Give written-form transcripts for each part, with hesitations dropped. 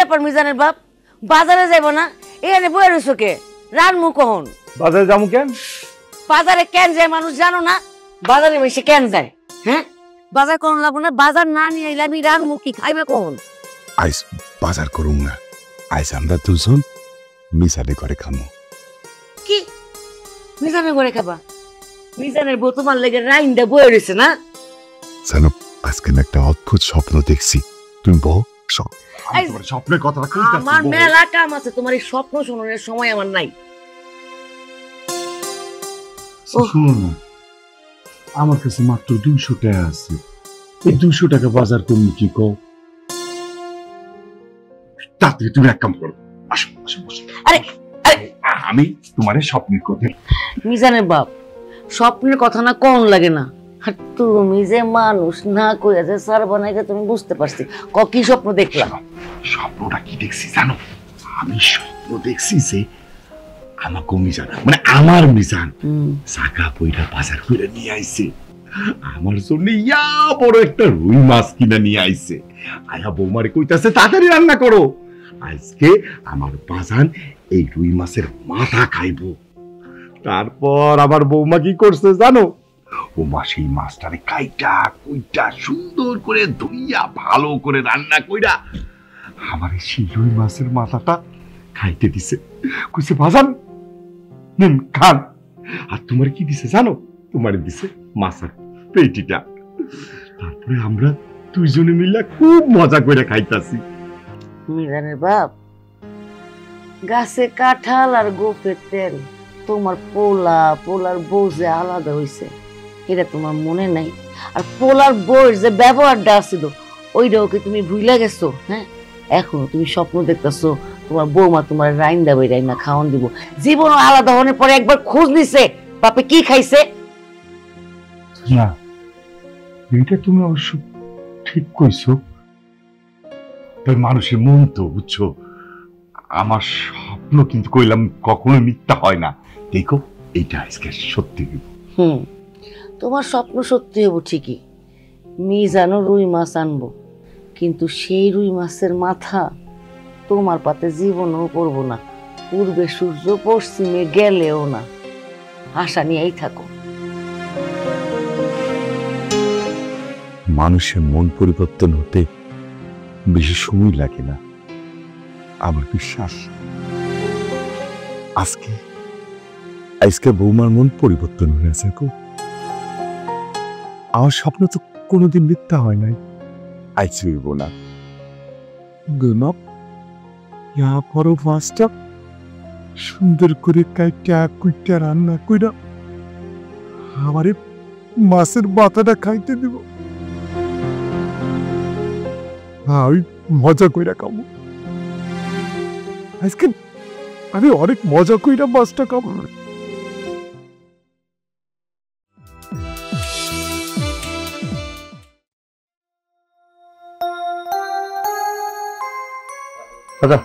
ব্যাপার মিজানের বাপ, বাজারে যাইব না? এখানে বয়ে রইছো কে? রানমু কখন? বাজারে যাবো কেন? বাজারে কেন যায় মানুষ জানো না? বাজারে বসে কেন যায়? হ্যাঁ, বাজার করুন লাগবো না? বাজার না নিয়ে আইলে আমি রানমু কি খাইবে কখন? আইস বাজার করুম না, আইস আমরা দুজন মিশালে করে খামো। কি মিজানের ঘরে খাবা? মিজানের বউ তোমার লেগে রাইন্দা বয়ে রয়েছে না? জানো আজকে না একটা অদ্ভুত স্বপ্ন দেখছি। তুমি বউ স্বপ্নের কথাটা আমার মেলা কাম আছে, তোমার এই স্বপ্ন শোনানোর সময় আমার নাই। শুনো না, আমার কাছে মাত্র 200 টাকা আছে। এই 200 টাকা বাজার করবো কি কও? তাতে তুমি এক কাম করো, আসো আসো বসো। আরে আমি তোমার স্বপ্নের কথা। মিজানের বাপ, স্বপ্নের কথা না কোন লাগে না। তুমি যে মানুষ না কইয়া যে সার বানাইতে তুমি বুঝতে পারছি। কি স্বপ্ন দেখলাম? স্বপ্নটা কি দেখছি জানো? আমি স্বপ্ন দেখছি যে আমাকে মিজান, মানে আমার মিজান চাকা পয়লা বাজার করে নিয়ে আইছে। আমার জন্য ইয়া বড় একটা রুই মাছ কিনা নিয়ে আইছে। আয়া বৌমারে কইতাছে তাড়াতাড়ি রান্না করো, আজকে আমার বাজান এই রুই মাছের মাথা খাইবো। তারপর আবার বৌমা কি করছে জানো? ও মা সেই মাছটারে কাইটা কুইটা সুন্দর করে ধুইয়া ভালো করে রান্না কইরা আমার সেই রুই মাছের মাথাটা খাইতে দিছে। কইছে বাজান নিন খান। আর তোমার কি দিছে জানো? তোমার দিছে মাছের পেটিটা। তারপরে আমরা দুইজনে মিলে খুব মজা করে খাইতাছি। মিজানের বাপ, গাছে কাঁঠাল আর গোফের তেল, তোমার পোলার বউ যে আলাদা হইছে এটা তোমার মনে নাই? আর পোলার বউয়ের যে ব্যবহারটা আছিল ওইটাও কি তুমি ভুলে গেছো? হ্যাঁ, এখনো তুমি স্বপ্ন দেখতেছো তোমার বৌমা তোমার রাইন্দা বই রাইনা খাওয়ান দিব। জীবন আলাদা হওয়ার পরে একবার খোঁজ নিছে বাপে কি খাইছে? না, এটা তুমি অবশ্য ঠিক কইছো। তাই মানুষের মন তো বুঝছো। আমার স্বপ্ন কিন্তু কইলাম কখনো মিথ্যা হয় না। দেখো এইটা আজকে সত্যি। তোমার স্বপ্ন সত্যি হবো ঠিকই, মিজানো রুই মাছ আনবো, কিন্তু সেই রুই মাছের মাথা তোমার পাতে জীবনও করবো না, পূর্বে সূর্য পশ্চিমে গেলেও না। আশা নিয়েই থাকো। মানুষের মন পরিবর্তন হতে বেশি সময় লাগে না। আমার বিশ্বাস আজকে বৌমার মন পরিবর্তন হয়েছে। আমার স্বপ্ন তো কোনোদিন মিথ্যা হয় নাই। আইছি হইব না। বড় মাছটা সুন্দর করে কাইটা কুইটা রান্না কইরা আমারে মাছের মাথাটা খাইতে দিব। ওই মজা কইরা খাবো। আজকে আমি অনেক মজা কইরা মাছটা খাবো। আচ্ছা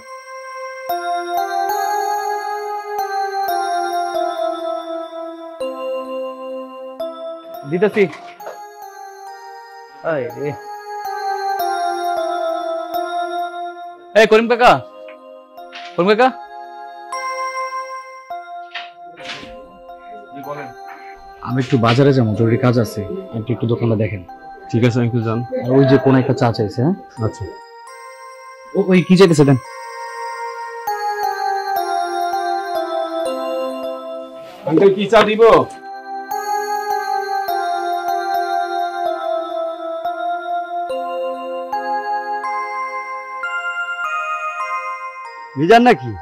দিতেছি। এই করিম কাকা, করিম কাকা, আমি একটু বাজারে যাবো, জরুরি কাজ আছে। আপনি একটু দোকানটা দেখেন। ঠিক আছে, আমি একটু যান। আর ওই যে কোন একটা চা চাইছে। হ্যাঁ আচ্ছা। ওই কি চাইতেছে দেন। আঙ্কেল কি চা দিব? মিজান নাকি?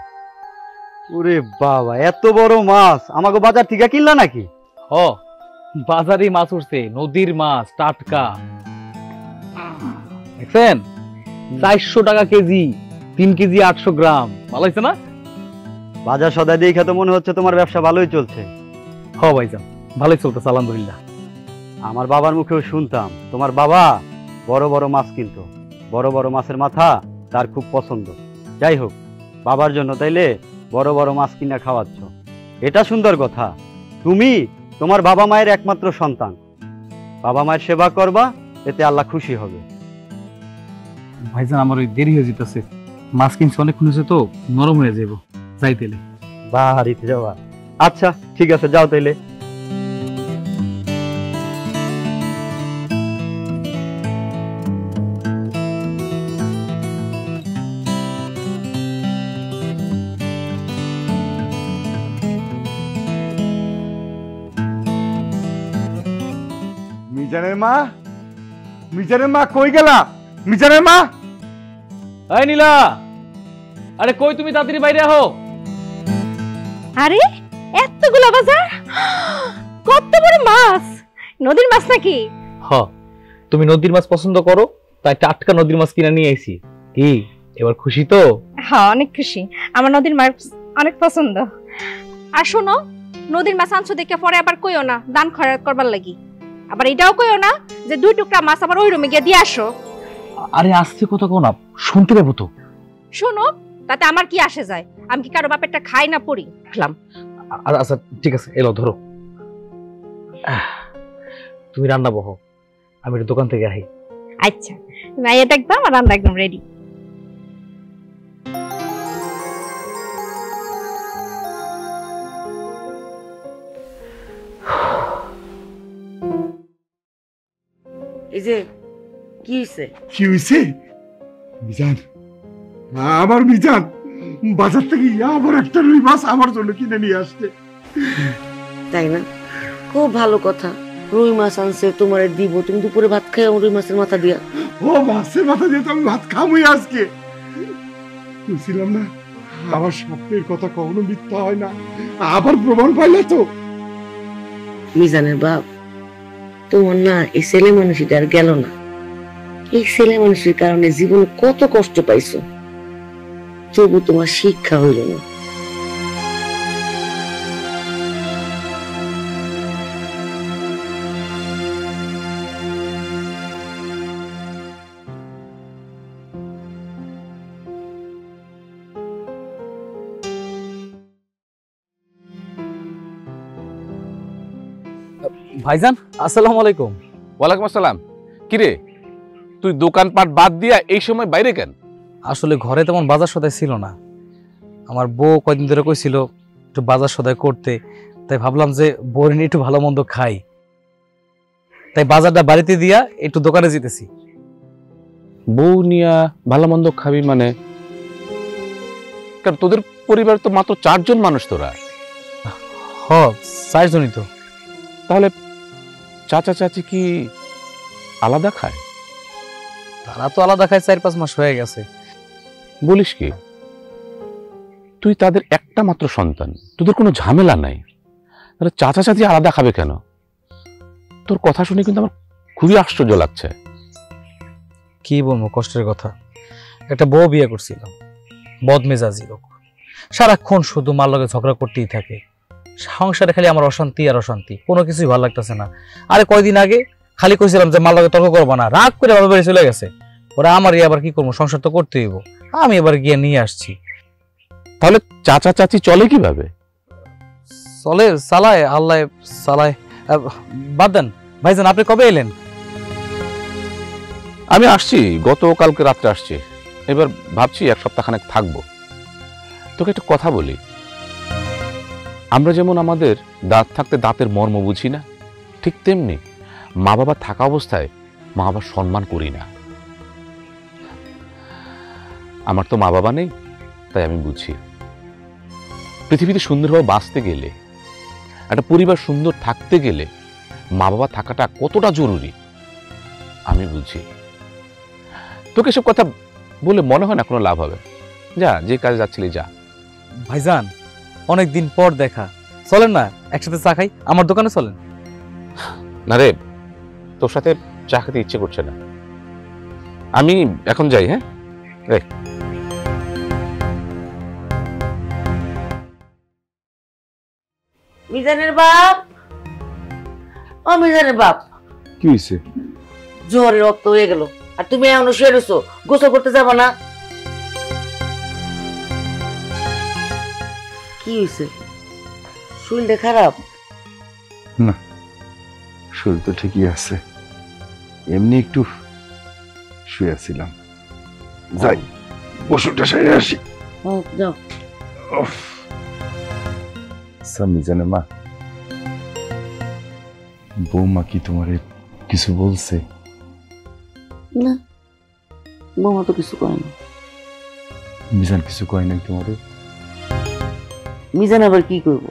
ওরে বাবা, এত বড় মাছ আমাকে বাজার থেকে কিনলা নাকি? ও বাজারি মাছ উঠছে, নদীর মাছ, টাটকা। দেখছেন 400 টাকা কেজি, 3 কেজি 800 গ্রাম। ভালো হয়েছে না? বাজার সদাই দেখে তো মনে হচ্ছে তোমার ব্যবসা ভালোই চলছে। হ ভাইজান, ভালোই চলতেছে আলহামদুলিল্লাহ। আমার বাবার মুখেও শুনতাম তোমার বাবা বড় বড় মাছ কিনতো, বড় বড় মাছের মাথা তার খুব পছন্দ। যাই হোক, বাবার জন্য তাইলে বড় বড় মাছ কিনা খাওয়াচ্ছ, এটা সুন্দর কথা। তুমি তোমার বাবা মায়ের একমাত্র সন্তান, বাবা মায়ের সেবা করবা, এতে আল্লাহ খুশি হবে। ভাইজান আমার ওই দেরি হয়ে যেতেছে, মাছ কিনছি অনেকক্ষণ হয়েছে তো, নরম হয়ে যাবো, যাই তেলে। বাড়িতে যাওয়া? আচ্ছা ঠিক আছে, যাও তাইলে। মিজানের মা, মিজানের মা কই গেলা? মিজানের মা! এই নীলা, আরে কই তুমি, তাড়াতাড়ি বাইরে আহো। আরে এতগুলো বাজার, কত বড় মাছ! নদীর মাছ নাকি? হ, তুমি নদীর মাছ পছন্দ করো, তাই টাটকা নদীর মাছ কিনে নিয়ে আইছি। কি এবার খুশি তো? হ্যাঁ অনেক খুশি, আমার নদীর মাছ অনেক পছন্দ। আর শোনো, নদীর মাছ আনছো দেখে পরে আবার কইও না দান খয়রাত করবার লাগি। আবার এটাও কইও না যে 2 টুকরা মাছ আবার ওই রুমে গিয়ে দিয়ে আসো। আরে আসছে কথা কো না, শুনতে পাবো তো। শোনো, তাতে আমার কি আসে যায়? আমি কি কারো বাপেরটা খাই না পড়ি? খেলাম। আচ্ছা ঠিক আছে, এলো ধরো। তুমি রান্না বহো, আমি একটু দোকান থেকে আহি। আচ্ছা, তুমি আইয়া দেখবা আমার রান্না একদম রেডি। এই যে কি হইছে? কি হইছে? মিজান, আমার মিজান বাজার থেকে আবার একটা রুই মাছ আমার জন্য কিনে নিয়ে আসছে। তাই না? খুব ভালো কথা। রুই মাছ আনছে, তোমারে দিব, তুমি দুপুরে ভাত খাই রুই মাছের মাথা দিয়া। ও মাছের মাথা দিয়ে তো আমি ভাত খামই আজকে। বুঝছিলাম না আমার স্বপ্নের কথা কখনো মিথ্যা হয় না, আবার প্রমাণ পাইলে তো। মিজানের বাপ, তোমার না এই ছেলে মানুষটা আর গেল না। এই ছেলে মানুষের কারণে জীবনে কত কষ্ট পাইছো, তবু তোমার শিক্ষা হইল না। ভাইজান, আসসালামু আলাইকুম। ওয়ালাইকুম আসসালাম। কিরে, তুই দোকানপাট বাদ দিয়া এই সময় বাইরে কেন? আসলে ঘরে তেমন বাজার সদাই ছিল না, আমার বউ কয়দিন ধরে কইছিল একটু বাজার সদাই করতে, তাই ভাবলাম যে বউর নিয়ে একটু ভালো মন্দ খাই, তাই বাজারটা বাড়িতে দিয়া একটু দোকানে যেতেছি। বউ নিয়া ভালো মন্দ খাবি মানে? কারণ তোদের পরিবার তো মাত্র 4 জন মানুষ। তোরা? হ, 4 জনই তো। তাহলে চাচা চাচি কি আলাদা খায়? তারা তো আলাদা খায়, 4-5 মাস হয়ে গেছে। বলিস কি? তুই তাদের একটা মাত্র সন্তান, তোদের কোনো ঝামেলা নাই, তাহলে চাচা চাচি আলাদা খাবে কেন? তোর কথা শুনে কিন্তু আমার খুবই আশ্চর্য লাগছে। কি বলবো কষ্টের কথা, একটা বউ বিয়ে করছিলাম, বদমেজাজি লোক, সারাক্ষণ শুধু মার লগে ঝগড়া করতেই থাকে। সংসারে খালি আমার অশান্তি আর অশান্তি, কোনো কিছুই ভালো লাগতেছে না। আরে কয়দিন আগে খালি কইছিলাম যে মার লগে তর্ক করবো না, রাগ করে বাবা বাড়ি চলে গেছে। ওরা আমার আবার কি করবো, সংসার তো করতে হইব, আমি এবার গিয়ে নিয়ে আসছি। তাহলে চাচা চাচি চলে কিভাবে? চলে, চালায়, আল্লাহ চালায়। বাদ দেন ভাইজান, আপনি কবে এলেন? আমি আসছি গতকালকে রাত্রে আসছি, এবার ভাবছি 1 সপ্তাহখানেক থাকবো। তোকে একটা কথা বলি, আমরা যেমন আমাদের দাঁত থাকতে দাঁতের মর্ম বুঝি না, ঠিক তেমনি মা বাবা থাকা অবস্থায় মা বাবার সম্মান করি না। আমার তো মা বাবা নেই, তাই আমি বুঝি পৃথিবীতে সুন্দরভাবে বাঁচতে গেলে, একটা পরিবার সুন্দর থাকতে গেলে মা বাবা থাকাটা কতটা জরুরি আমি বুঝি। তোকে সব কথা বলে মনে হয় না কোনো লাভ হবে। যা, যে কাজে যাচ্ছিলি যা। ভাইজান, অনেকদিন পর দেখা, চলেন না একসাথে চা খাই, আমার দোকানে চলেন। না রে, তোর সাথে চা খেতে ইচ্ছে করছে না, আমি এখন যাই। হ্যাঁ, মিজানের বাপ, ও মিজানের বাপ, কি হয়েছে? জোহরের রক্ত হয়ে গেল, আর তুমি এখনো শুয়ে রয়েছো, গোসল করতে যাবো না? কি হয়েছে? শরীরটা খারাপ? না, শরীর তো ঠিকই আছে, এমনি একটু শুয়ে ছিলাম। যাই, গোসলটা সেরে আসি। যাও। মিজানের মা, বৌমা কি তোমার কিছু বলছে? না, বৌমা তো কিছু করে না। মিজান কিছু কয় নাই তোমারে? মিজান আবার কি করবো?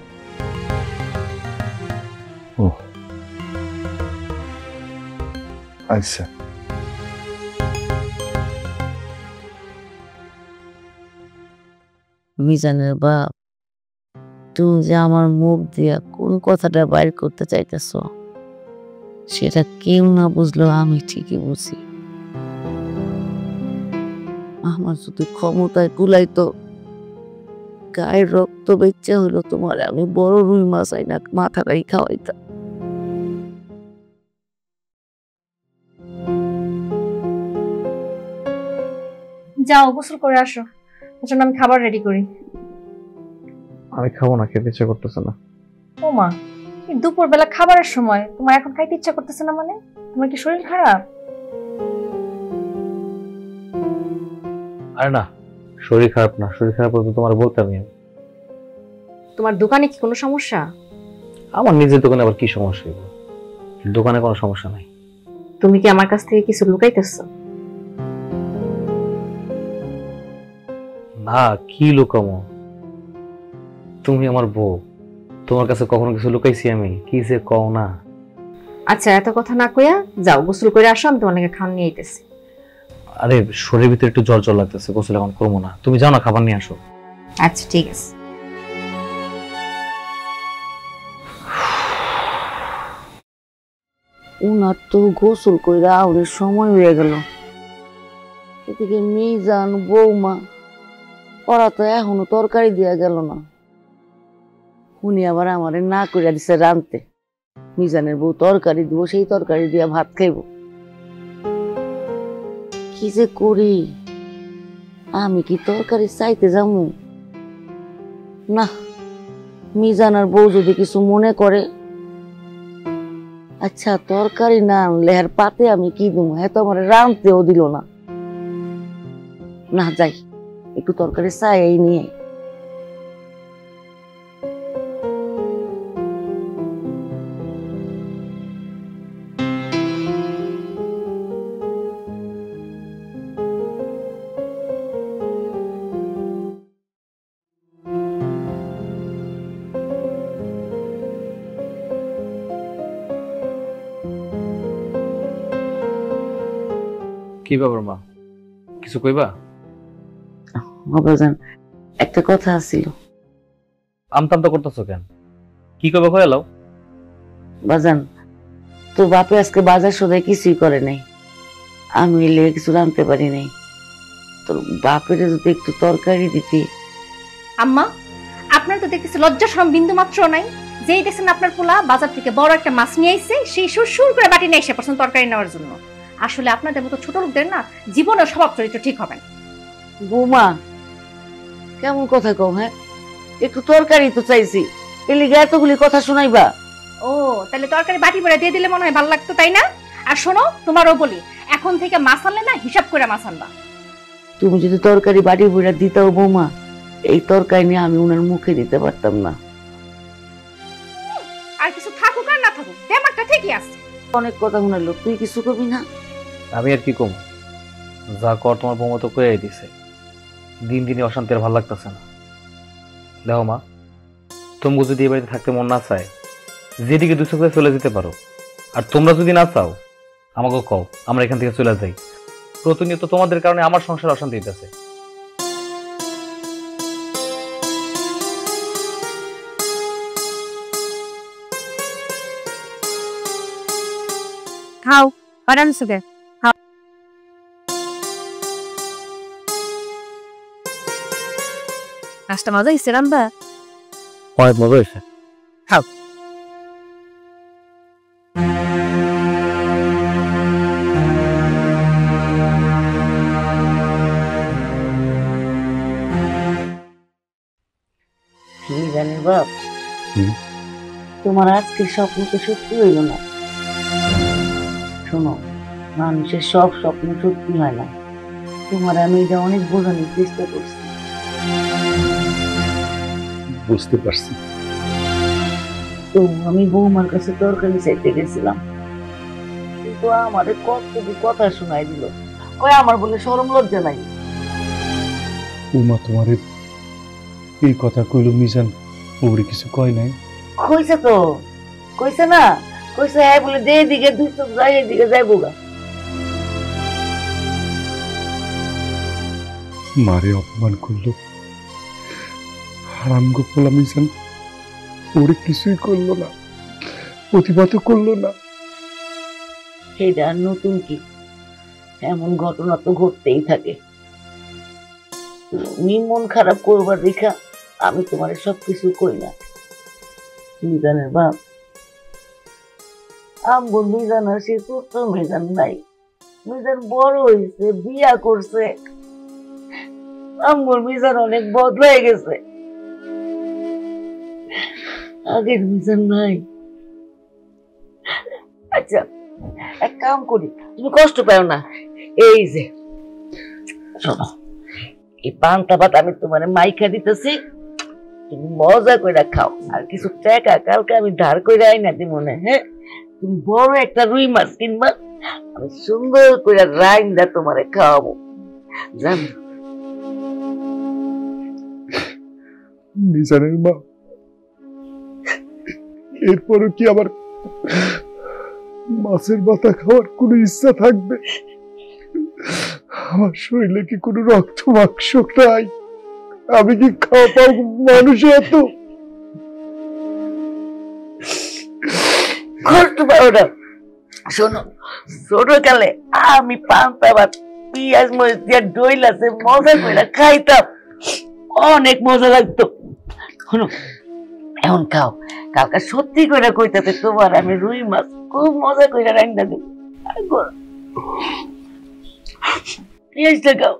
ও আচ্ছা। মিজানের বাপ, তুমি যে আমার মুখ দিয়া কোন কথাটা বাইর করতে চাইতেছ সেটা কেউ না বুঝলেও আমি ঠিকই বুঝি। আমার যদি ক্ষমতায় কুলাইতো গায়ের রক্ত বেচে হইলো তোমার আমি বড় রুই মাছ আইনা মাথাটাই খাওয়াইতাম। যাও গোসল করে আসো, ওর জন্য আমি খাবার রেডি করি। আমি খাবো না, খেতে ইচ্ছে করতেছে না। ও মা, দুপুর বেলা খাবারের সময় তোমার এখন খাইতে ইচ্ছা করতেছে না মানে? তোমার কি শরীর খারাপ? আরে না, শরীর খারাপ না। শরীর খারাপ হলে তোমার বলতে আমি। তোমার দোকানে কি কোনো সমস্যা? আমার নিজের দোকানে আবার কি সমস্যা? দোকানে কোনো সমস্যা নাই। তুমি কি আমার কাছ থেকে কিছু লুকাইতেছো? না, কি লুকামো? তুমি আমার বউ, তোমার কাছে কখনো কিছু লুকাইছি আমি? কি যে কও না। আচ্ছা, এত কথা না কইয়া যাও গোসল করে আসো, আমি তোমার খাওয়া নিয়ে আইতেছি। আরে শরীরের ভিতরে একটু জ্বর জ্বর লাগতেছে, গোসল এখন করবো না। তুমি যাও না, খাবার নিয়ে আসো। আচ্ছা ঠিক আছে। উনার তো গোসল কইরা আউরের সময় হয়ে গেল। এদিকে মিজান বৌমা ওরা তো এখনো তরকারি দিয়া গেল না। উনি আবার আমারে না কইরা দিছে রানতে। মিজানের বউ তরকারি দিব, সেই তরকারি দিয়া ভাত খাইব। কি যে করি, আমি কি তরকারি চাইতে যাবো? না, মিজান আর বউ যদি কিছু মনে করে। আচ্ছা, তরকারি না আনলে আর পাতে আমি কি দিব? হ্যাঁ, তো আমার রানতেও দিল না। না যাই, একটু তরকারি চাই এই নিয়ে। কি ব্যাপার মা, কিছু কইবা? বাবাজান, একটা কথা আছিল। আমতামতা করতেছো কেন? কি কইবা কইয়া লাও। বাজান, তো বাপে আজকে বাজার সদাই কিছুই করে নাই। আমি এলে কিছু রাঁধতে পারি নাই। তোর বাপের যদি একটু তরকারি দিতি। আম্মা, আপনার তো দেখতেছি লজ্জা শরম বিন্দু মাত্র নাই। যেই দেখছেন আপনার পোলা বাজার থেকে বড় একটা মাছ নিয়ে আইছে, সেই সুর করে বাটি নিয়ে এসে পড়ছেন তরকারি নেওয়ার জন্য। আসলে আপনাদের মতো ছোট লোকদের না জীবনের স্বভাব চরিত্র ঠিক হবে না। বৌমা, কেমন কথা কও? হ্যাঁ, একটু তরকারি তো চাইছি, এলি এতগুলি কথা শোনাইবা? ও, তাহলে তরকারি বাটি ভরে দিয়ে দিলে মনে হয় ভালো লাগতো, তাই না? আর শোনো, তোমারও বলি, এখন থেকে মাছ আনলে না হিসাব করে মাছ আনবা। তুমি যদি তরকারি বাটি ভরে দিতাও বৌমা, এই তরকারি নিয়ে আমি উনার মুখে দিতে পারতাম না। আর কিছু থাকুক আর না থাকুক, দেমাগটা ঠিকই আছে। অনেক কথা শুনাইলো, তুই কিছু করবি না? আমি আর কি কম, যা কর তোমার বৌমা তো কইয়াই দিছে। দিন দিনই অশান্তি আর ভালো লাগতেছে না। দেখো মা, তুমি যদি এই বাড়িতে থাকতে মন না চায়, যেদিকে দুচোখ করে চলে যেতে পারো। আর তোমরা যদি না চাও, আমাকে কও, আমরা এখান থেকে চলে যাই। প্রতিনিয়ত তোমাদের কারণে আমার সংসার অশান্তি হইতেছে। খাও, আরাম সুগে খাও। নাস্তা মজা হয়েছে রাম্বা? অনেক মজা হয়েছে, খাও। জানি বাপ, তোমার আজকের স্বপ্ন তো সত্যি হইল না। শোনো, মানুষের সব স্বপ্ন সত্যি হয় না। তোমার আমি এটা অনেক বোঝানোর চেষ্টা করছি। বুঝতে পারছি। তো আমি বৌমার কাছে তরকারি চাইতে গেছিলাম, কিন্তু আমারে কতটুকু কথা শোনাই দিল, কয় আমার বলে শরম লজ্জা নাই। উমা তোমার এই কথা কইল মিজান, ওরে কিছু কয় নাই? কইছে তো, কইছে না, কইছে হ্যাঁ বলে যে দিকে দুই চোখ যায় এদিকে যাইবো গা। মারে অপমান করলো, হারাম গোপলা মিজান ওরে কিছুই করলো না, প্রতিবাদ করলো না। এটা আর নতুন কি, এমন ঘটনা তো ঘটতেই থাকে। তুমি মন খারাপ করবার দেখা আমি তোমার সবকিছু কই না। মিজানের বাপ আমগো মিজান আর সে ছোট্ট মিজান নাই, মিজান বড় হয়েছে, বিয়া করছে, আমগোর মিজান অনেক বদলায় গেছে, আগের মিজান নাই। আচ্ছা এক কাম করি, তুমি কষ্ট পাও না, এই যে শোনো, এই পান্তা ভাত আমি তোমার মাইকা দিতেছি, তুমি মজা করে খাও, আর কিছু টাকা কালকে আমি ধার করে আইনা দিব মনে। হ্যাঁ, তুমি বড় একটা রুই মাছ কিনবা, আমি সুন্দর করে রাইন্দা তোমারে খাওয়াবো, জানো? মিজানের মা, এরপরও কি আবার মাছের মাথা খাওয়ার কোনো ইচ্ছা থাকবে? আমার শরীরে কি কোনো রক্ত মাংস নাই? আমি কি খাওয়া পাও মানুষ? এত কষ্ট পাও না। শোনো, ছোটকালে আমি পান্তা ভাত পিঁয়াজ মরিচ দিয়ে ডইল আছে মজা করে খাইতাম, অনেক মজা লাগতো। শোনো এখন খাও, কালকে সত্যি করে কইতাছে তোমার আমি রুই মাছ খুব মজা করে রান্না দেব। পেঁয়াজটা খাও।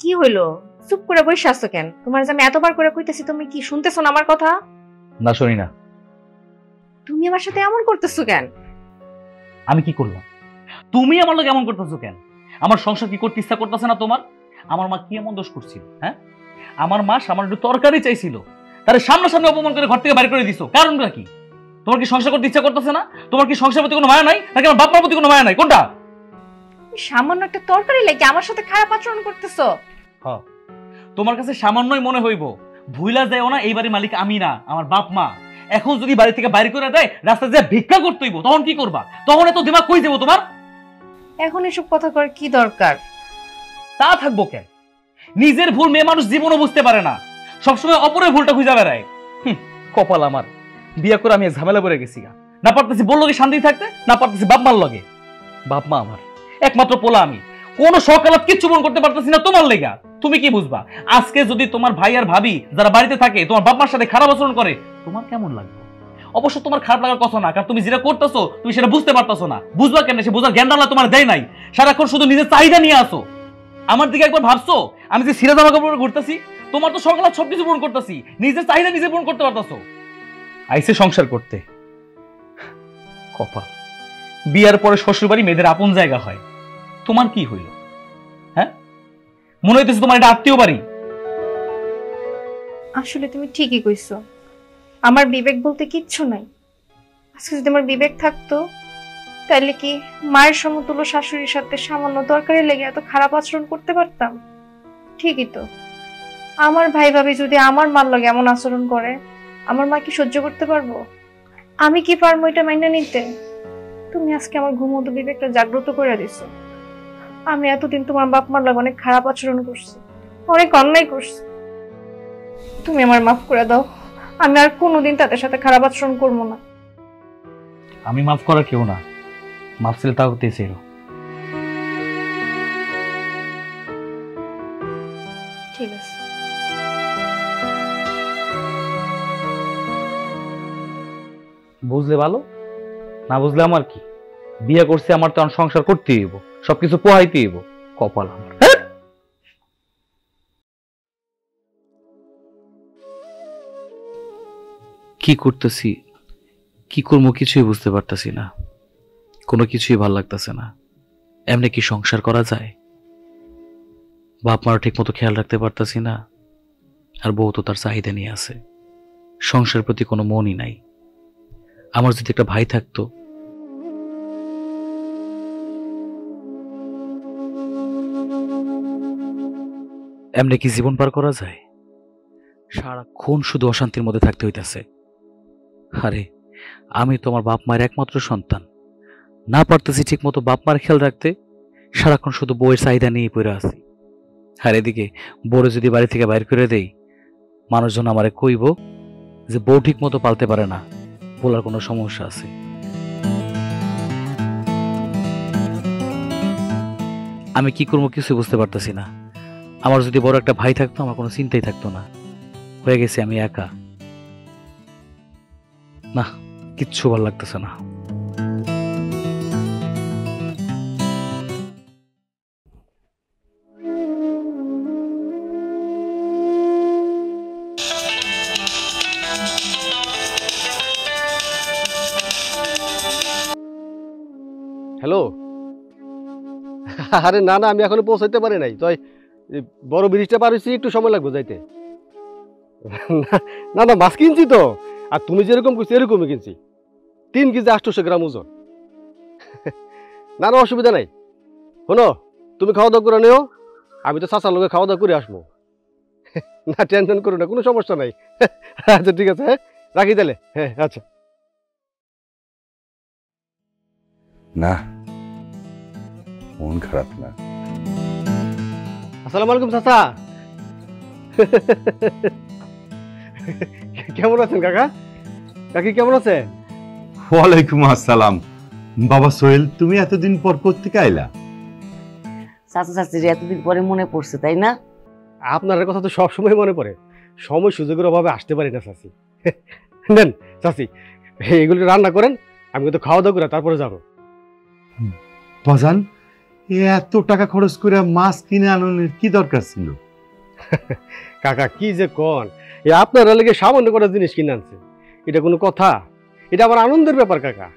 কি হইলো, চুপ করে বসে আছো কেন? তোমার যে আমি এতবার করে কইতেছি, তুমি কি শুনতেছো না আমার কথা? না, শুনি না। তুমি আমার সাথে এমন করতেছো কেন? আমি কি করলাম? তুমি আমার লোক এমন করতেছো কেন? আমার সংসার কি করতে ইচ্ছা করতেছে না তোমার? আমার মা কি এমন দোষ করছিল? হ্যাঁ, আমার মা সামান্য একটু তরকারি চাইছিল, তারে সামনাসামনি অপমান করে ঘর থেকে বাইরে করে দিছো, কারণটা কি? তোমার কি সংসার করতে ইচ্ছা করতেছে না? তোমার কি সংসার প্রতি কোনো মায়া নাই, নাকি আমার বাপ মার প্রতি কোনো মায়া নাই? কোনটা? সামান্য একটা তরকারি লাগে আমার সাথে খারাপ আচরণ করতেছো? হ্যাঁ, তোমার কাছে সামান্যই মনে হইব, ভুইলা যায়ও না এই বাড়ির মালিক আমি না, আমার বাপ মা। এখন যদি বাড়ি থেকে বাইরে করে দেয়, রাস্তায় যে ভিক্ষা করতে হইব, তখন কি করবা? তখন এত দিমাগ কই যাবো তোমার? এখন এসব কথা করার কি দরকার? তা থাকবো কেন? নিজের ভুল মেয়ে মানুষ জীবনও বুঝতে পারে না, সবসময় অপরের ভুলটা খুঁজে বেড়ায়। কপাল আমার, বিয়া করে আমি ঝামেলা পড়ে গেছি, না পারতেছি বললো কি শান্তি থাকতে, না পারতেছি বাপ মার লগে। বাপ মা আমার একমাত্র পোলা, আমি কোন সকালত কিচ্ছু মন করতে পারতেছি না তোমার লেগা। তুমি কি বুঝবা? আজকে যদি তোমার ভাই আর ভাবি যারা বাড়িতে থাকে তোমার বাপ মার সাথে খারাপ আচরণ করে, তোমার কেমন লাগবে? অবশ্য তোমার খারাপ লাগার কথা না, কারণ তুমি যেটা করতেছো তুমি সেটা বুঝতে পারতেছো না। বুঝবা কেন? সে বোঝার জ্ঞান তোমার দেয় নাই, সারাক্ষণ শুধু নিজের চাহিদা নিয়ে আসো। আমার দিকে একবার ভাবছো আমি যে সিরা জামা কাপড় ঘুরতেছি, তোমার তো সকালে সবকিছু পূরণ করতেছি, নিজের চাহিদা নিজে পূরণ করতে পারতেছো। আইসে সংসার করতে, কপাল, বিয়ার পরে শ্বশুর বাড়ি মেয়েদের আপন জায়গা হয়। তোমার কি হইল? হ্যাঁ, মনে হইতেছে তোমার এটা আত্মীয় বাড়ি। আসলে তুমি ঠিকই কইছো, আমার বিবেক বলতে কিচ্ছু নাই। আজকে যদি আমার বিবেক থাকতো তাইলে কি মায়ের সমতুল্য শাশুড়ির সাথে সামান্য দরকারে লেগে এত খারাপ আচরণ করতে পারতাম? ঠিকই তো, আমার ভাই ভাবি যদি আমার মার লগে এমন আচরণ করে, আমার মা কি সহ্য করতে পারবো? আমি কি পারবো এটা মাইনা নিতে? তুমি আজকে আমার ঘুমন্ত বিবেকটা জাগ্রত করে দিছো। আমি এতদিন তোমার বাপ মার লগে অনেক খারাপ আচরণ করছি, অনেক অন্যায় করছি। তুমি আমার মাফ করে দাও, আমি আর কোনোদিন তাদের সাথে খারাপ আচরণ করবো না। আমি মাফ করার কেউ না, মাফ ছিল তাও ছিল। ঠিক আছে। বুঝলে ভালো, না বুঝলে আমার কি? বিয়ে করছে, আমার তো সংসার করতে হইব, সবকিছু পোহাইতে হইব। কপাল আমার। কি করতেছি, কি করবো কিছুই বুঝতে পারতেছি না, কোনো কিছুই ভাল লাগতেছে না। এমনি কি সংসার করা যায়? বাপ মারও ঠিক মতো খেয়াল রাখতে পারতেছি না, আর বউ তো তার চাহিদা নিয়ে আছে, সংসারের প্রতি কোনো মনই নাই। আমার যদি একটা ভাই থাকতো, এমনি কি জীবন পার করা যায়? সারাক্ষণ শুধু অশান্তির মধ্যে থাকতে হইতাছে। আরে আমি তো আমার বাপ মায়ের একমাত্র সন্তান, না পারতেছি ঠিক মতো বাপ মার খেয়াল রাখতে, সারাক্ষণ শুধু বউয়ের চাহিদা নিয়ে পড়ে আছি। আর এদিকে বড় যদি বাড়ি থেকে বাইর করে দেই, মানুষজন আমারে কইব যে বউ ঠিক মতো পালতে পারে না, বলার কোনো সমস্যা আছে। আমি কি করবো কিছু বুঝতে পারতেছি না। আমার যদি বড় একটা ভাই থাকতো, আমার কোনো চিন্তাই থাকতো না। হয়ে গেছে আমি একা, না কিচ্ছু ভালো লাগতেছে না। হ্যালো, আরে না না, আমি এখনো পৌঁছাইতে পারি নাই, তো বড় ব্রিজটা পার হয়েছি, একটু সময় লাগবে যাইতে। না না, মাছ কিনছি তো, আর তুমি যেরকম করছো এরকমই কিনছি, 3 কেজি 800 গ্রাম ওজন। না না, অসুবিধা নাই। শোনো, তুমি খাওয়া দাওয়া করে নিও, আমি তো চাচার লোকে খাওয়া দাওয়া করে আসবো। না টেনশন করো না, কোনো সমস্যা নাই। আচ্ছা ঠিক আছে, হ্যাঁ রাখি তাহলে। হ্যাঁ আচ্ছা। না, মন খারাপ না। আসসালামু আলাইকুম চাচা। কেমন আছেন কাকা? কাকি কেমন আছে? ওয়ালাইকুম আসসালাম। বাবা সোহেল, তুমি এতদিন পর কোত্থেকে আইলা? চাচা চাচির এতদিন পরে মনে পড়ছে, তাই না? আপনার কথা তো সবসময় মনে পড়ে, সময় সুযোগের অভাবে আসতে পারি না চাচি। নেন চাচি, এগুলো রান্না করেন, আমি কিন্তু খাওয়া দাওয়া করে তারপরে যাবো। বাজান, এত টাকা খরচ করে মাছ কিনে আনানোর কি দরকার ছিল? কাকা কি যে কন, আপনারা লেগে সামান্য করা জিনিস কিনে আনছে, এটা কোনো কথা? এটা আমার আনন্দের ব্যাপার কাকা।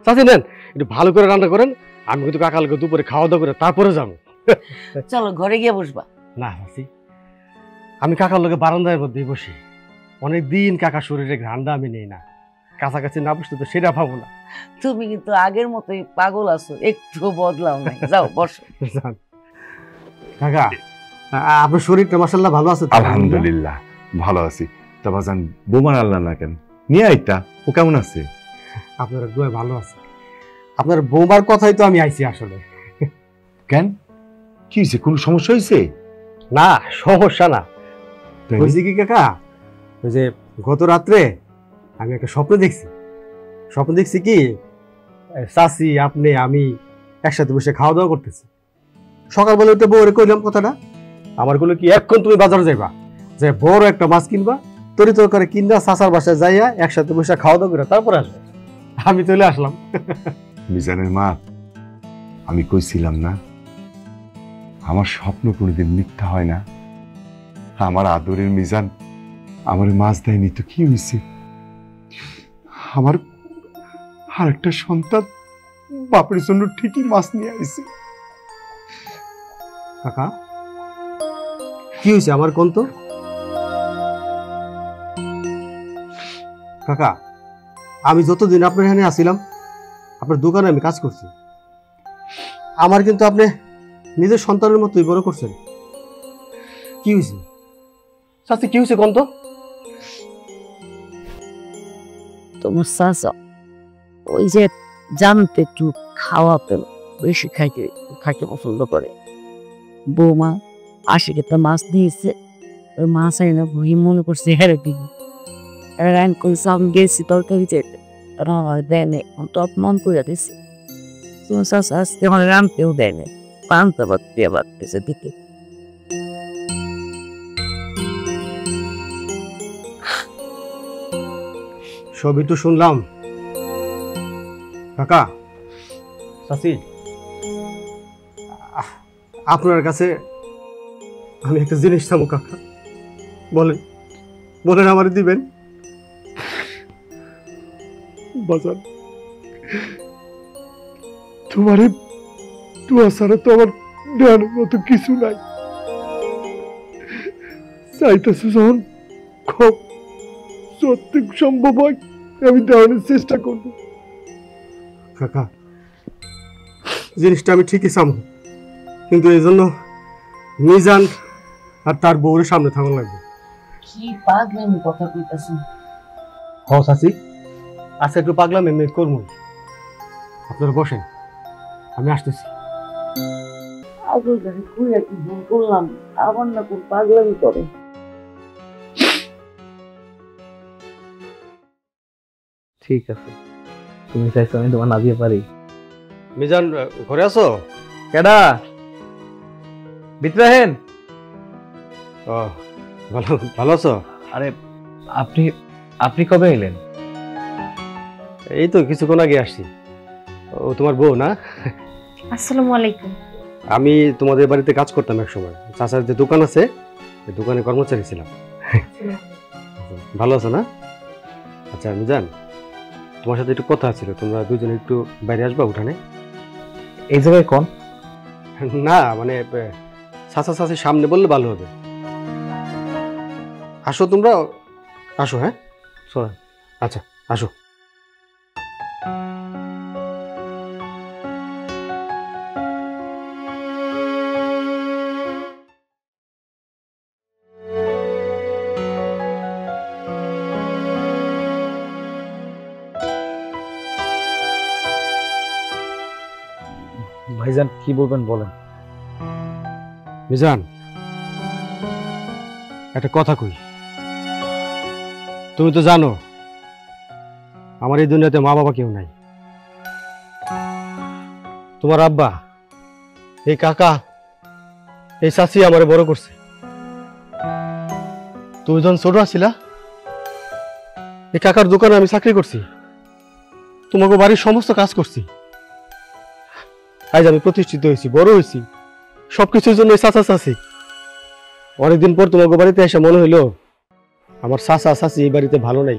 চাচি নেন, একটু ভালো করে রান্না করেন, আমি কিন্তু কাকা লোকে দুপুরে খাওয়া দাওয়া করে তারপরে যাবো। চলো ঘরে গিয়ে বসবা। না চাচি, আমি কাকার লোকে বারান্দার মধ্যেই বসি, অনেকদিন কাকা শরীরে ঘ্রাণটা আমি নেই না, কাছাকাছি না বসতে তো সেটা পাবো না। তুমি কিন্তু আগের মতোই পাগল আছো, একটু বদলাও নাই। যাও বসো। কাকা, আপনার শরীরটা মাশাআল্লাহ ভালো আছে? আলহামদুলিল্লাহ ভালো আছি। তা বাজান, বোমার আল্লাহ না কেন নিয়ে আইতা, ও কেমন আছে? আপনার দোয়া ভালো আছে। আপনার বৌমার কথাই তো আমি আইছি আসলে। কেন, কি হয়েছে? কোনো সমস্যা হয়েছে? না সমস্যা না, হয়েছে কি কাকা, ওই যে গত রাত্রে আমি একটা স্বপ্ন দেখছি কি, চাচি আপনি আমি একসাথে বসে খাওয়া দাওয়া করতেছি। সকালবেলা উঠে বউরে কইলাম কথাটা, আমার গুলো কি এখন তুমি বাজারে যাইবা, যে বড় একটা মাছ কিনবা, তরি তরকারি কিনবা, চাচার বাসায় যাইয়া একসাথে বসে খাওয়া দাওয়া করে তারপরে আসবে। আমি চলে আসলাম। মিজানের মা, আমি কইছিলাম না আমার স্বপ্ন কোনোদিন মিথ্যা হয় না। আমার আদরের মিজান আমার মাছ দেয়নি তো কি হয়েছে? আমার আরেকটা সন্তান বাপের জন্য ঠিকই মাছ নিয়ে আইছে। কাকা কি হয়েছে আমার কোন তো? কাকা আমি যতদিন আপনার এখানে আসিলাম আপনার দোকানে আমি কাজ করছি, আমার কিন্তু আপনি নিজের সন্তানের মতোই বড় করছেন। কি হয়েছে চাচি, কি হয়েছে কোন তো? তোমার চাচা ওই যে জানতে একটু খাওয়াতে বেশি খাইতে খাইতে পছন্দ করে। বৌমা আশিকে একটা মাছ দিয়েছে, ওই মাছ আই না বই মনে করছে হেরে দিব। রান করছে, আমি গেছি তরকারি যেতে দেয়নি, তো অপমান করে দিছে। তোমার চাচা আজকে আমার রানতেও দেয়নি, পান্তা ভাত দিয়ে বাড়তেছে দিকে। সবই তো শুনলাম কাকা, চাচি, আপনার কাছে আমি একটা জিনিস চাবো কাকা, বলেন বলেন আমার দিবেন? বাজান, তোমার দোয়া ছাড়া তো আমার দেওয়ার মতো কিছু নাই। চাইতেছো যখন খুব সত্যি সম্ভব হয় আমি দেওয়ানোর চেষ্টা করব। কাকা, জিনিসটা আমি ঠিকই চাবো, কিন্তু এই জন্য মিজান আর তার বউরের সামনে থাকা লাগবে। কি পাগলামি কথা কইতাছেন? হ চাচি, আজকে একটু পাগলাম এমনি করবো। আপনারা বসেন, আমি আসতেছি। আগে জানি খুঁড়ে একটু ভুল করলাম, আবার না কোন পাগলামি করে। ঠিক আছে, তুমি চাইছো আমি তোমার না দিয়ে পারি? মিজান, ঘরে আছো? কেডা বিত্রাহেন? ও, ভালো ভালো আছো? আরে আপনি আপনি কবে এলেন? এই তো কিছুক্ষণ আগে আসছি। ও তোমার বউ না? আসসালামু আলাইকুম। আমি তোমাদের বাড়িতে কাজ করতাম এক সময়, চাচার যে দোকান আছে এই দোকানে কর্মচারী ছিলাম। ভালো আছো না? আচ্ছা মিজান, তোমার সাথে একটু কথা ছিল, তোমরা দুজনে একটু বাইরে আসবা উঠানে? এই জায়গায় কোন? না মানে চাচা চাচির সামনে বললে ভালো হবে। আসো তোমরা, আসো। হ্যাঁ চলেন। আচ্ছা আসো। ভাইজান কি বলবেন বলেন। মিজান, একটা কথা কই, তুমি তো জানো আমার এই দুনিয়াতে মা বাবা কেউ নাই। তোমার আব্বা, এই কাকা, এই চাচি আমারে বড় করছে। তুমি যখন ছোট আছিলা এই কাকার দোকানে আমি চাকরি করছি, তোমাকে বাড়ির সমস্ত কাজ করছি। আজ আমি প্রতিষ্ঠিত হয়েছি, বড় হয়েছি, সবকিছুর জন্য চাচা চাচি। অনেকদিন পর তোমাকে বাড়িতে এসে মনে হইলো আমার চাচা চাচি এই বাড়িতে ভালো নাই,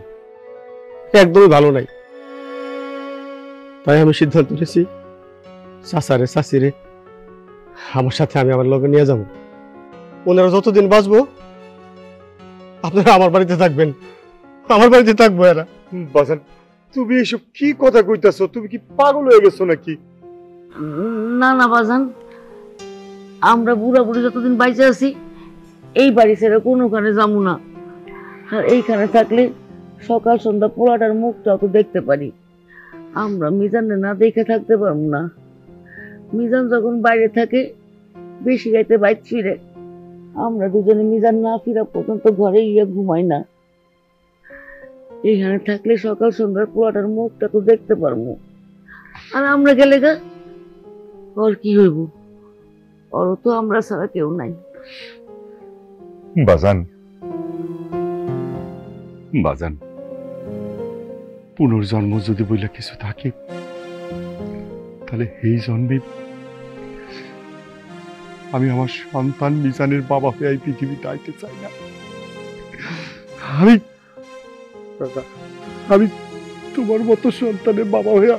একদমই ভালো নাই। তাই আমি সিদ্ধান্ত নিয়েছি চাচারে চাচিরে আমার সাথে আমি আমার লগে নিয়ে যাব। ওনারা যতদিন বাঁচবো আপনারা আমার বাড়িতে থাকবেন, আমার বাড়িতে থাকবো এরা। বাজান, তুমি এসব কি কথা কইতাছো? তুমি কি পাগল হয়ে গেছো নাকি? না না বাজান, আমরা বুড়া বুড়ি যতদিন বাইচে আছি এই বাড়ি ছেড়ে কোনোখানে যাবো না। আর এইখানে থাকলে সকাল সন্ধ্যা পোলাটার মুখটাও তো দেখতে পারি। আমরা মিজানে না দেখে থাকতে পারবো না। মিজান যখন বাইরে থাকে বেশি রাইতে বাইক ফিরে, আমরা দুজনে মিজান না ফিরা পর্যন্ত ঘরে গিয়ে ঘুমাই না। এইখানে থাকলে সকাল সন্ধ্যার পোলাটার মুখটা তো দেখতে পারবো। আর আমরা গেলে গা ওর কি হইব? ওরও তো আমরা ছাড়া কেউ নাই। বাজান, বাজান, পুনর্জন্ম যদি বলে কিছু থাকে তাহলে এই জন্মে আমি আমার সন্তান মিজানের বাবা হয়ে এই পৃথিবীতে আইতে চাই না। আমি তোমার মতো সন্তানের বাবা হয়ে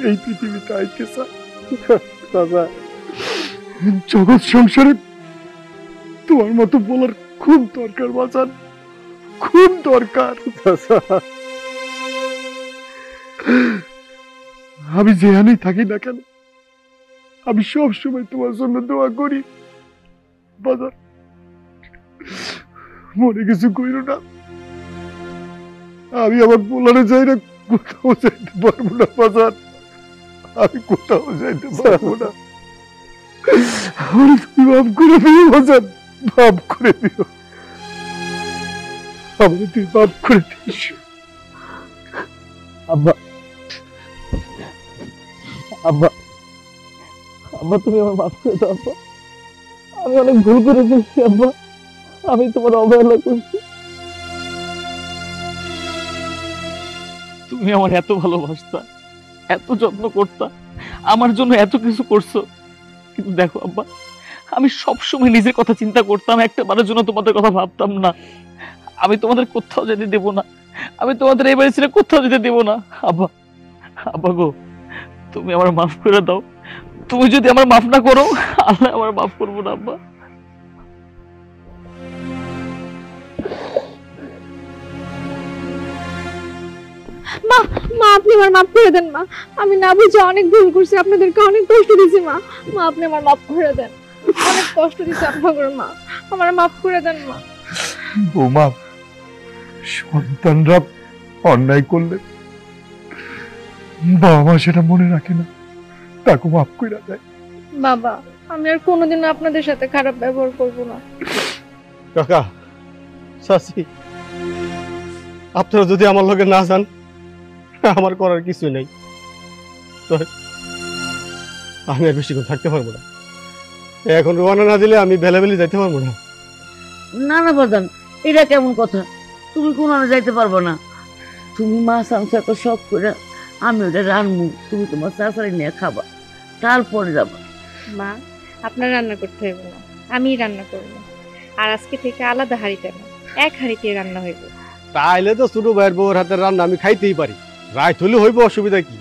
এই পৃথিবীতে আইতে চাই। জগৎ সংসারে তোমার মতো বলার খুব দরকার বাজান, খুব দরকার। আমি যেখানেই থাকি না কেন আমি সব সময় তোমার জন্য দোয়া করি। বাজার মনে কিছু কইরো না, আমি আমার পোলারে যাই না, কোথাও যাইতে পারবো না বাজার, আমি কোথাও যাইতে পারবো না। তুমি মাফ করে দিও বাজার, মাফ করে দিও, আমাকে তুই মাফ করে দিস। আব্বা আব্বা আব্বা তুমি আমার মাফ করে দাও আব্বা, আমি অনেক ভুল করে ফেলছি আব্বা, আমি তোমার অবহেলা করছি। তুমি আমার এত ভালোবাসতা, এত যত্ন করতা, আমার জন্য এত কিছু করছো, কিন্তু দেখো আব্বা, আমি সবসময় নিজের কথা চিন্তা করতাম, একটা বারের জন্য তোমাদের কথা ভাবতাম না। আমি তোমাদের কোথাও যেতে দেব না, আমি তোমাদের এই বাড়ি ছেড়ে কোথাও যেতে দেব না। আব্বা আব্বা গো, তুমি আমার মাফ করে দাও, তুমি যদি আমার মাফ না করো আল্লাহ আমার মাফ করবো না আব্বা। মা মা আপনি আমার মাফ করে দেন মা, আমি না বুঝে অনেক ভুল করছি, আপনাদেরকে অনেক কষ্ট দিয়েছি মা, মা আপনি আমার মাফ করে দেন, অনেক কষ্ট দিয়েছি আপনাদের মা, আমার মাফ করে দেন মা। বৌমা, সন্তানরা অন্যায় করলে বাবা মা সেটা মনে রাখে না, তাকে মাফ করে দেয়। বাবা আমি আর কোনোদিনও আপনাদের সাথে খারাপ ব্যবহার করব না। কাকা, চাচি, আপনারা যদি আমার লগে না যান আমার করার কিছু নেই, তো আমি আর বেশিক্ষণ থাকতে পারবো না, এখন রওনা না দিলে আমি বেলাবেলি যাইতে পারবো না। না না বাজান, এটা কেমন কথা? তুমি কোন যাইতে পারবো না, তুমি মাছ আনছো এত শখ করে, আমি ওটা রান্নু, তুমি তোমার চাচারি নিয়ে খাবা, তারপরে যাবা। মা আপনার রান্না করতে হবে না, আমি রান্না করব, আর আজকে থেকে আলাদা হাঁড়িতে না, এক হাঁড়িতে রান্না হইব। তাইলে তো ছোট ভাইয়ের বউর হাতের রান্না আমি খাইতেই পারি, রাইত হলে হইব, অসুবিধা কি?